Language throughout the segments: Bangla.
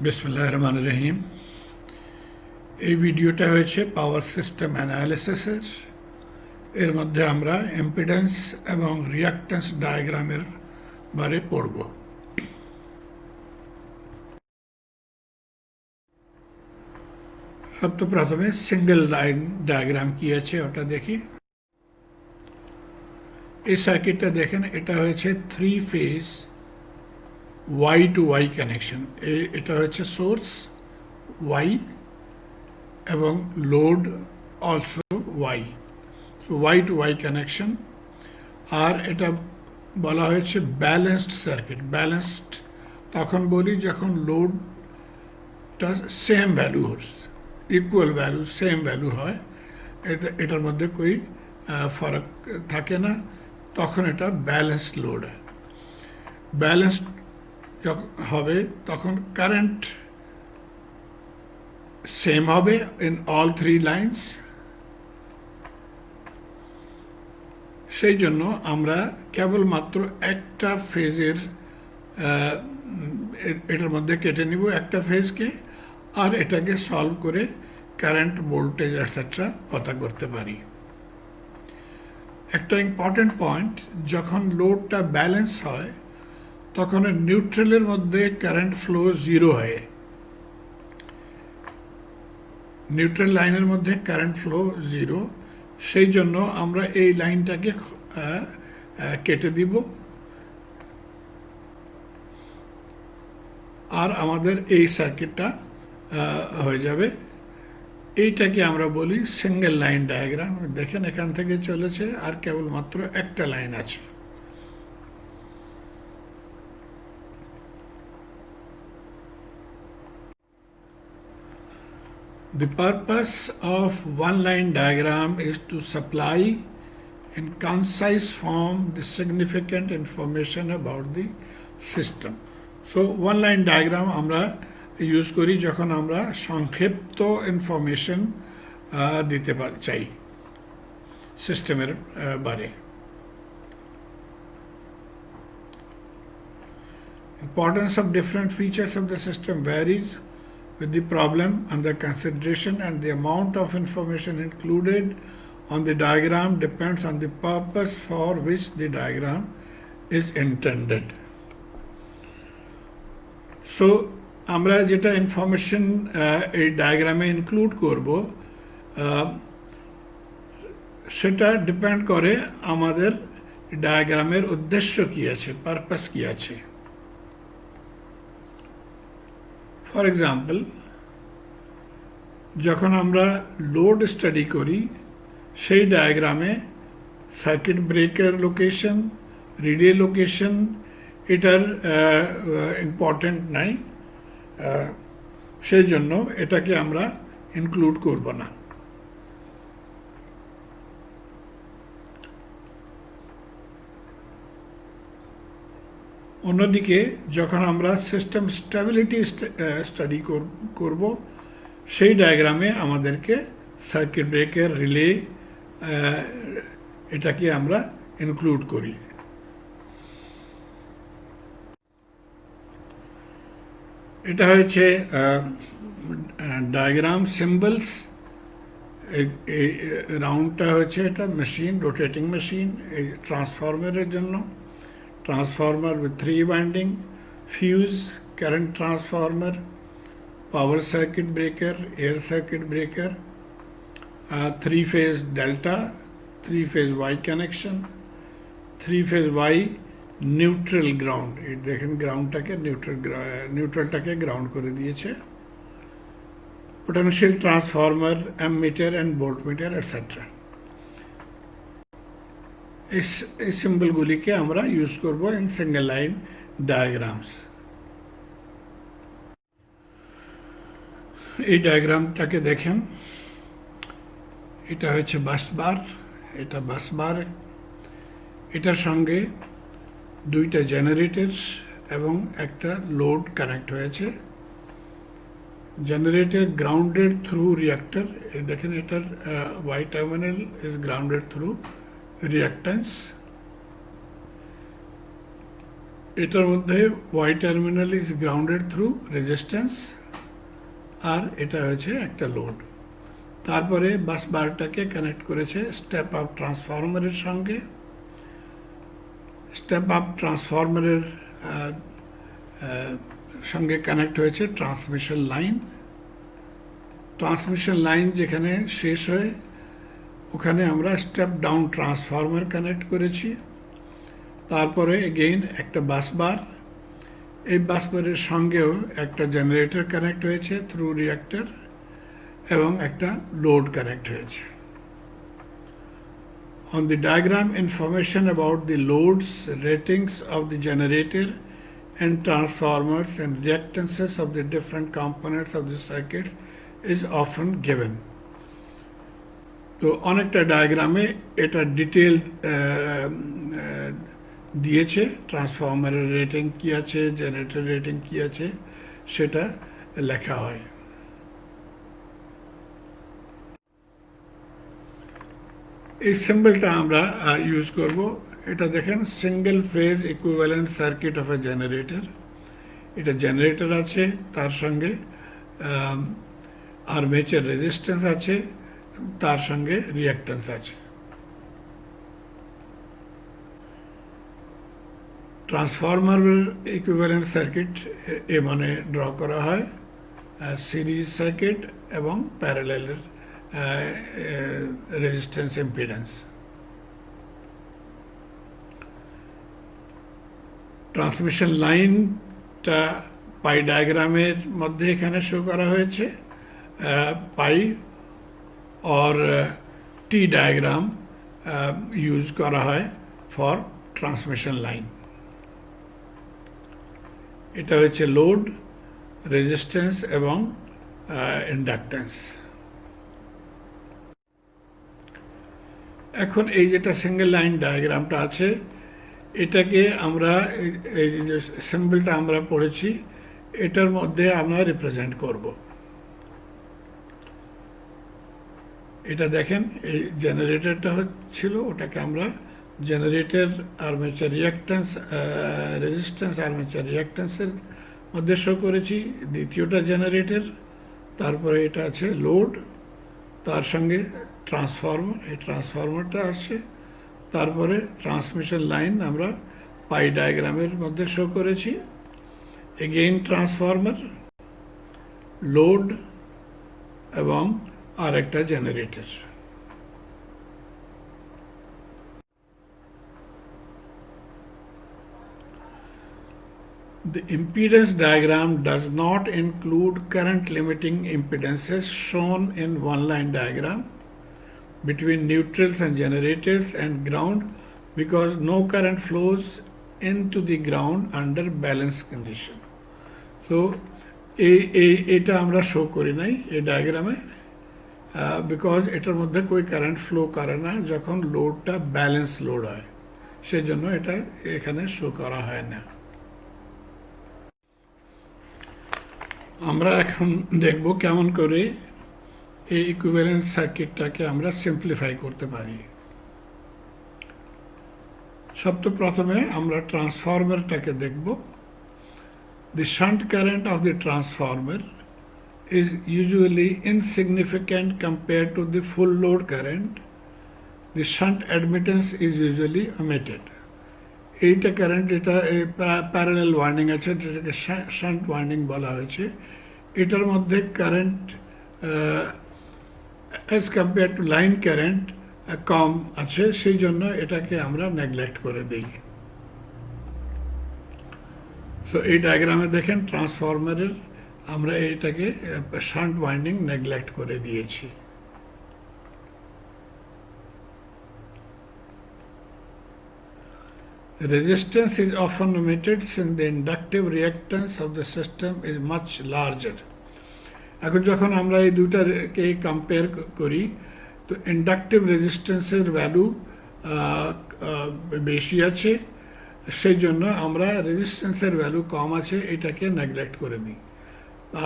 বিসমিল্লাহির রহমানির রহিম। এই ভিডিওটা হয়েছে পাওয়ার সিস্টেম অ্যানালিসিসের। এর মধ্যে আমরা ইম্পিডেন্স এবং রিঅ্যাক্ট্যান্স ডায়াগ্রামের বারে পড়ব। প্রথমে সিঙ্গেল লাইন ডায়াগ্রাম কি আছে ওটা দেখি। এই সার্কিটটা দেখেন, এটা হয়েছে 3 phase Y to Y connection. এটা হচ্ছে সোর্স ওয়াই এবং load also Y, Y to Y connection. আর এটা বলা হয়েছে ব্যালেন্সড সার্কিট। ব্যালেন্সড তখন বলি যখন লোডটা same value equal value same value হয়, এটার মধ্যে কোই ফরক থাকে না, তখন এটা ব্যালেন্সড লোড হয়। ব্যালেন্সড যখন হবে তখন কারেন্ট সেম হবে ইন অল 3 লাইন্স। সেই জন্য আমরা কেবলমাত্র একটা ফেজের এটার মধ্যে কেটে নিব একটা ফেজকে, আর এটাকে সলভ করে কারেন্ট, ভোল্টেজ এটসেট্রা পতা করতে পারি। একটা ইম্পর্টেন্ট পয়েন্ট, যখন লোডটা ব্যালেন্স হয় তখন নিউট্রালের মধ্যে কারেন্ট ফ্লো জিরো হয়। নিউট্রাল লাইনের মধ্যে কারেন্ট ফ্লো জিরো। সেই জন্য আমরা এই লাইনটাকে কেটে দিব, আর আমাদের এই সার্কিটটা হয়ে যাবে। এইটাকে আমরা বলি সিঙ্গেল লাইন ডায়াগ্রাম। দেখেন এখান থেকে চলেছে আর কেবলমাত্র একটা লাইন আছে। The purpose of one line diagram is to supply in concise form the significant information about the system. So one line diagram আমরা ইউজ করি যখন আমরা সংক্ষিপ্ত ইনফরমেশন দিতে চাই সিস্টেমের বারে। Importance of different features of the system varies with the problem under consideration, and the amount of information included on the diagram depends on the purpose for which the diagram is intended. So আমরা যেটা ইনফরমেশন এই ডায়াগ্রামে ইনক্লুড করব সেটা ডিপেন্ড করে আমাদের ডায়াগ্রামের উদ্দেশ্য কি আছে, পারপাস কি আছে। ফর এক্সাম্পল, যখন আমরা লোড স্টাডি করি সেই ডায়াগ্রামে circuit breaker location, relay location এটার ইম্পর্টেন্ট নাই, সেই জন্য এটাকে আমরা ইনক্লুড করব না। অন্যদিকে যখন আমরা সিস্টেম স্টেবিলিটি স্টাডি করব সেই ডায়াগ্রামে আমাদেরকে সার্কিট ব্রেকার, রিলে এটাকে আমরা ইনক্লুড করি। এটা হয়েছে ডায়াগ্রাম সিম্বলস। এই রাউন্ডটা হচ্ছে এটা মেশিন, রোটেটিং মেশিন, এই ট্রান্সফরমারের জন্য। Transformer with 3 winding, fuse, current transformer, power circuit breaker, air circuit breaker, 3-phase delta, 3-phase Y connection, 3-phase Y neutral ground। এই দেখেন গ্রাউন্ডটাকে নিউট্রালটাকে গ্রাউন্ড করে দিয়েছে। Potential transformer, ammeter and voltmeter etc. এই সিম্বলগুলিকে আমরা ইউজ করব ইন সিঙ্গেল লাইন ডায়াগ্রামস। এই ডায়াগ্রামটাকে দেখেন, এটা হচ্ছে বাসবার, এটা বাসবার। এটার সঙ্গে দুইটা জেনারেটর এবং একটা লোড কানেক্ট হয়েছে। Generator grounded through reactor. দেখেন এটার Y terminal is grounded through reactance, এটার মধ্যে Y terminal is grounded through resistance, আর এটা হচ্ছে একটা লোড। তারপরে বাস বারটাকে কানেক্ট করেছে স্টেপ আপ ট্রান্সফরমারের সঙ্গে। স্টেপ আপ ট্রান্সফরমারের সঙ্গে কানেক্ট হয়েছে ট্রান্সমিশন লাইন। ট্রান্সমিশন লাইন যেখানে শেষ হয় ওখানে আমরা স্টেপ ডাউন ট্রান্সফরমার কানেক্ট করেছি। তারপরে এগেইন একটা বাসবার, এই বাসবারের সঙ্গেও একটা জেনারেটর কানেক্ট হয়েছে থ্রু রিঅ্যাক্টর, এবং একটা লোড কানেক্ট হয়েছে। On the diagram, information about the loads, ratings of the generator and transformers and reactances of the different components of the circuit is often given. তো অনেকটা ডায়াগ্রামে এটা ডিটেল দিয়েছে, ট্রান্সফরমারের রেটিং কী আছে, জেনারেটর রেটিং কী আছে সেটা লেখা হয়। এই সিম্বলটা আমরা ইউজ করব। এটা দেখেন single phase equivalent circuit of A generator. এটা জেনারেটর আছে, তার সঙ্গে আর্মেচার রেজিস্ট্যান্স আছে, তার সঙ্গে রিঅ্যাক্ট্যান্স আছে। ট্রান্সফরমারের ইকুইভ্যালেন্ট সার্কিট এ মানে ড্র করা হয় সিরিজ সার্কিট এবং প্যারালেলের রেজিস্ট্যান্স ইম্পিডেন্স। ট্রান্সমিশন লাইনটা পাই ডায়াগ্রামের মধ্যে এখানে শো করা হয়েছে। পাই और टी डायग्राम यूज करा है फॉर ट्रांसमिशन लाइन। এটা হচ্ছে লোড, রেজিস্ট্যান্স এবং ইন্ডাকট্যান্স। এখন এই যেটা সিঙ্গেল লাইন ডায়াগ্রামটা আছে, এটাকে আমরা এই যে সিম্বলটা আমরা পড়েছি এটার মধ্যে আমরা রিপ্রেজেন্ট করব। এটা দেখেন এই জেনারেটরটা হচ্ছিল, ওটাকে আমরা generator armature reactance resistance armature রিঅ্যাক্ট্যান্সের মধ্যে শো করেছি। দ্বিতীয়টা জেনারেটর, তারপরে এটা আছে লোড, তার সঙ্গে ট্রান্সফরমার, এই ট্রান্সফরমারটা আসছে। তারপরে ট্রান্সমিশন লাইন আমরা পাই ডায়াগ্রামের মধ্যে শো করেছি। এগেইন ট্রান্সফরমার, লোড এবং আর একটা generator. The impedance diagram does not include current limiting impedances shown in one-line diagram between neutrals and generators and ground because no current flows into the ground under balance condition. So, এটা আমরা শো করি নাই এই ডায়াগ্রামে, বিকজ এটার মধ্যে কোই কারেন্ট ফ্লো করে না যখন লোডটা ব্যালেন্স লোড হয়, সেই জন্য এটা এখানে শো করা হয় না। আমরা এখন দেখব কেমন করে এই ইকুইভ্যালেন্ট সার্কিটটাকে আমরা সিম্পলিফাই করতে পারি। প্রথমে আমরা ট্রান্সফরমারটাকে দেখব। The shunt current of the transformer is usually insignificant compared to the full load current. The shunt admittance is usually omitted. এইটা কারেন্ট, এটা প্যারালেল ওয়াইন্ডিং আছে, যেটাকে শান্ট ওয়াইন্ডিং বলা হয়েছে। এটার মধ্যে current as compare to line current কম আছে, সেই জন্য এটাকে আমরা নেগলেক্ট করে দিই। সো এই ডায়াগ্রামে দেখেন ট্রান্সফরমারের আমরা এইটাকে শান্ট ওয়াইন্ডিং নেগলেক্ট করে দিয়েছি। Resistance is often omitted since the inductive reactance of the system is much larger. এখন যখন আমরা এই দুটাকে কম্পেয়ার করি তো ইন্ডাকটিভ রেজিস্ট্যান্সের ভ্যালু বেশি আছে, সেই জন্য আমরা রেজিস্ট্যান্সের ভ্যালু কম আছে এটাকে নেগলেক্ট করে নিই।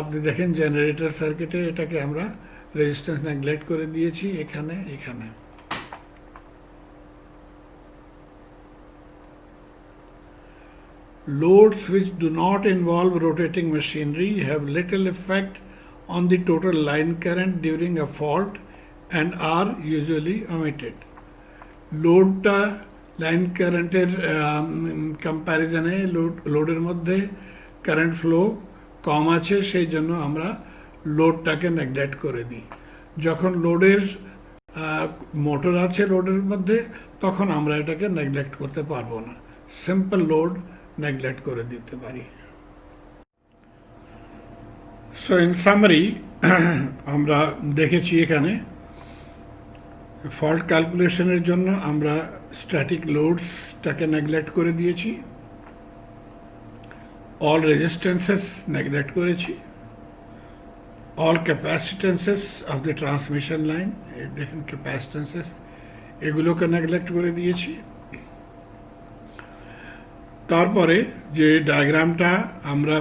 আপনি দেখেন জেনারেটর সার্কিটে এটাকে আমরা রেজিস্ট্যান্স নেগলেক্ট করে দিয়েছি এখানে। Loads which do not involve rotating machinery have little effect on the total line current during a fault and are usually omitted. লোডটা লাইন কারেন্টের কম্প্যারিজনে লোডের মধ্যে কারেন্ট ফ্লো কম আছে, সেই জন্য আমরা লোডটাকে নেগলেক্ট করে দিই। যখন লোডের মোটর আছে লোডের মধ্যে, তখন আমরা এটাকে নেগলেক্ট করতে পারবো না, সিম্পল লোড নেগলেক্ট করে দিতে পারি। সো ইন সামারি আমরা দেখেছি এখানে ফল্ট ক্যালকুলেশনের জন্য আমরা স্ট্যাটিক লোডসটাকে নেগলেক্ট করে দিয়েছি, অল রেজিস্ট্যান্সেস নেগলেক্ট করেছি, all capacitances of the transmission line, দেখুন ক্যাপাসিটেন্সেস এগুলোকে নেগলেক্ট করে দিয়েছি। তারপরে যে ডায়াগ্রামটা আমরা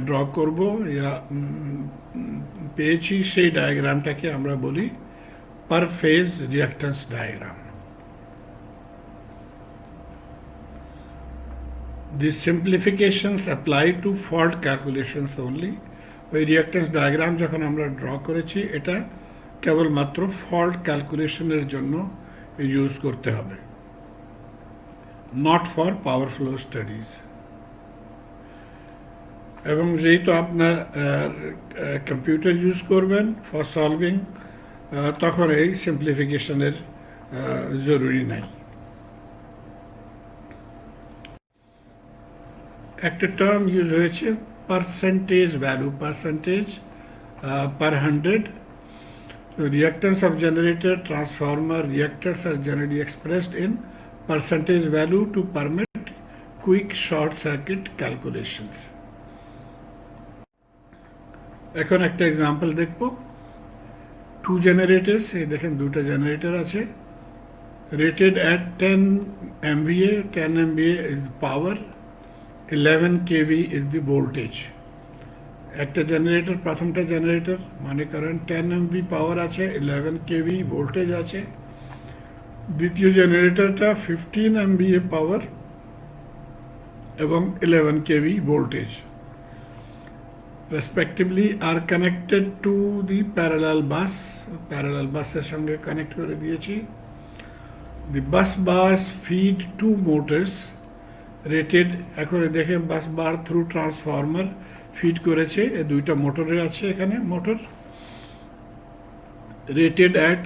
ড্র করব পেয়েছি, সেই ডায়াগ্রামটাকে আমরা বলি per phase reactance diagram. These simplifications apply to fault calculations only. ওই রিঅ্যাক্ট্যান্স ডায়াগ্রাম যখন আমরা ড্র করেছি, এটা কেবলমাত্র ফল্ট ক্যালকুলেশনের জন্য ইউজ করতে হবে, not for power flow studies. এবং যেহেতু আপনার কম্পিউটার ইউজ করবেন ফর সলভিং, তখন এই সিম্পলিফিকেশনের জরুরি নাই। একটা টার্ম ইউজ হয়েছে percentage value, percentage per 100. So reactance of generator, transformer, reactors are generally expressed in percentage value to permit quick short circuit calculations. এখন একটা এক্সাম্পল দেখব। টু জেনারেটরস, এই দেখেন দুটো জেনারেটর আছে, rated at 10 MVA, 10 MVA is the power, 11 kV is the voltage. একটা জেনারেটর, প্রথমটা জেনারেটর মনে করেন 10 MV পাওয়ার আছে, 11 kV ভোল্টেজ আছে। দ্বিতীয় জেনারেটরটা 15 MVA পাওয়ার এবং 11 kV voltage respectively are connected to the parallel bus. Parallel busের সঙ্গে কানেক্ট করে দিয়েছি। The bus bars feed two motors rated, এখন দেখে বাস বার থ্রু ট্রান্সফরমার ফিড করেছে, দুইটা মোটরের আছে এখানে, motor rated at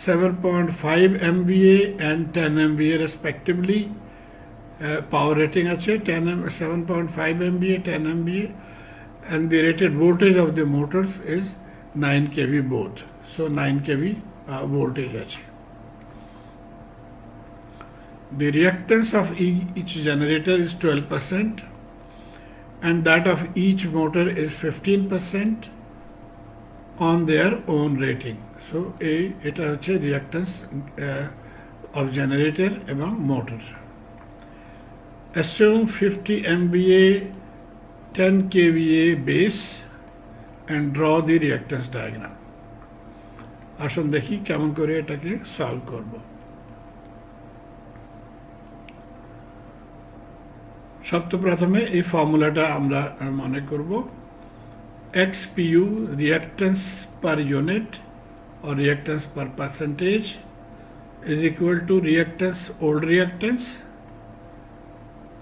7.5 MVA and 10 MVA respectively. Power rating আছে 7.5 MVA, 10 MVA, and the rated voltage of the motors is 9 kV both. So 9 kV voltage আছে। The reactance of each generator is 12% and that of each motor is 15% on their own rating. So এটা হচ্ছে reactance of generator এবং motor. Assume 50 MVA 10 kVA base and draw the reactance diagram. আসুন দেখি কেমন করে এটাকে সলভ করব। সর্বপ্রথমে এই ফর্মুলাটা আমরা মনে করব, XPU reactance per unit or reactance per percentage is equal to reactance old reactance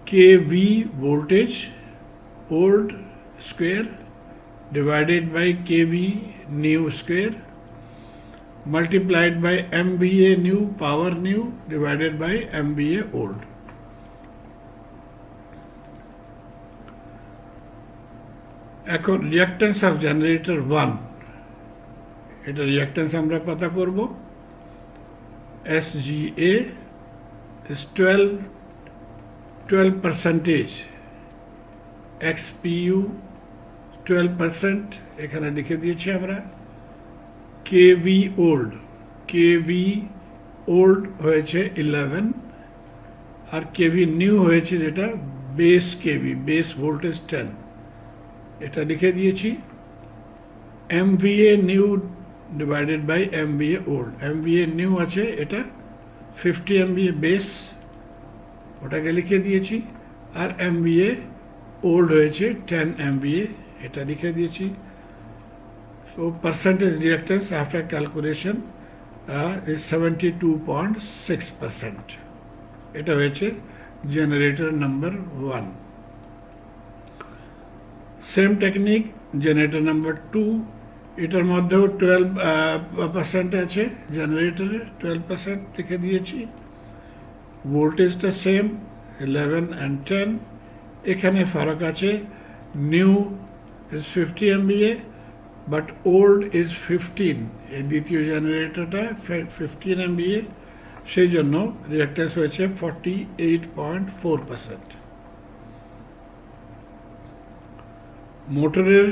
kV voltage old square divided by kV new square multiplied by MVA new power new divided by MVA old. এখন রিঅ্যাক্ট্যান্স অফ জেনারেটর 1, এটা রিঅ্যাক্ট্যান্স আমরা পতা করব। SGA is 12%, XPU 12%, এখানে লিখে দিয়েছি আমরা। KV old হয়েছে 11 আর KV নিউ হয়েছে যেটা বেস KV, বেস ভোল্টেজ 10, এটা লিখে দিয়েছি। MVA new divided by MVA old, MVA new আছে এটা 50 MVA বেস, ওটাকে লিখে দিয়েছি। আর এমবিএ ওল্ড হয়েছে 10 এমবিএ, এটা লিখে দিয়েছি। So percentage reactance after calculation is 72.6%। এটা হয়েছে generator number 1। Same technique generator number 2, এটার মধ্যেও 12% আছে, জেনারেটরে 12% লিখে দিয়েছি। ভোল্টেজটা সেম 11 and 10। এখানে ফারাক আছে, new is 50 MVA but old is 15। এই দ্বিতীয় জেনারেটরটা 15 MVA, সেই জন্য রিঅ্যাক্টেন্স হয়েছে 48.4%। মোটরের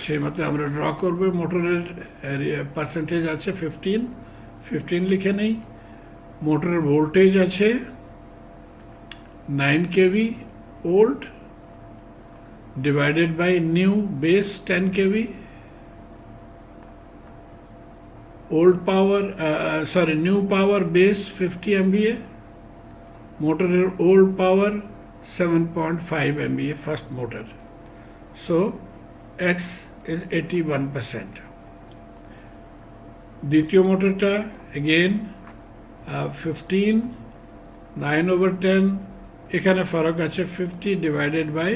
সেই মতো আমরা ড্র করবো। মোটরের পার্সেন্টেজ আছে 15 লিখে নেই। মোটরের ভোল্টেজ আছে 9 kV old divided by new base 10 kV, old power new power base 50 MVA, motor old power 7.5 MVA first motor, so X is 81%. দ্বিতীয় মোটরটা again 15, 9/10, এখানে ফারাক আছে 50 divided by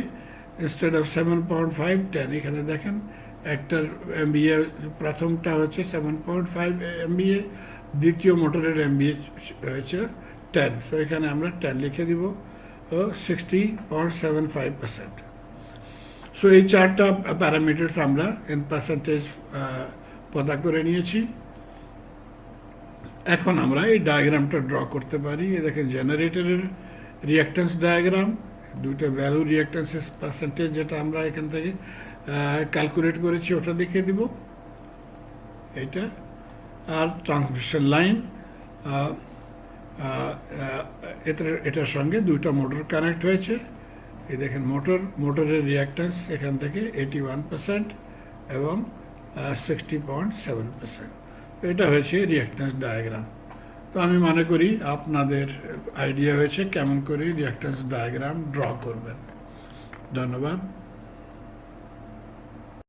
instead of 7.5 10। এখানে দেখেন একটার এমবিএ, প্রথমটা হচ্ছে 7.5 MVA, দ্বিতীয় মোটরের এমবিএ হয়েছে 10, সো এখানে আমরা 10 লিখে দিব, 60.75%। সো এই চারটা প্যারামিটার্স আমরা ইন পার্সেন্টেজ পতা করে নিয়েছি। এখন আমরা এই ডায়াগ্রামটা ড্র করতে পারি। দেখেন জেনারেটরের রিঅ্যাক্টেন্স ডায়াগ্রাম, দুইটা ভ্যালু রিঅ্যাক্টেন্সেস পার্সেন্টেজ যেটা আমরা এখান থেকে ক্যালকুলেট করেছি ওটা দেখিয়ে দিব এইটা। আর ট্রান্সমিশন লাইন, এটার সঙ্গে দুইটা মোটর কানেক্ট হয়েছে। এই দেখেন মোটরের রিঅ্যাক্টেন্স এখান থেকে 81% এবং 60.7%। এটা হয়েছে রিঅ্যাক্টেন্স ডায়াগ্রাম। তো আমি মনে করি আপনাদের আইডিয়া হয়েছে কেমন করে রিঅ্যাক্টেন্স ডায়াগ্রাম ড্র করবেন। ধন্যবাদ।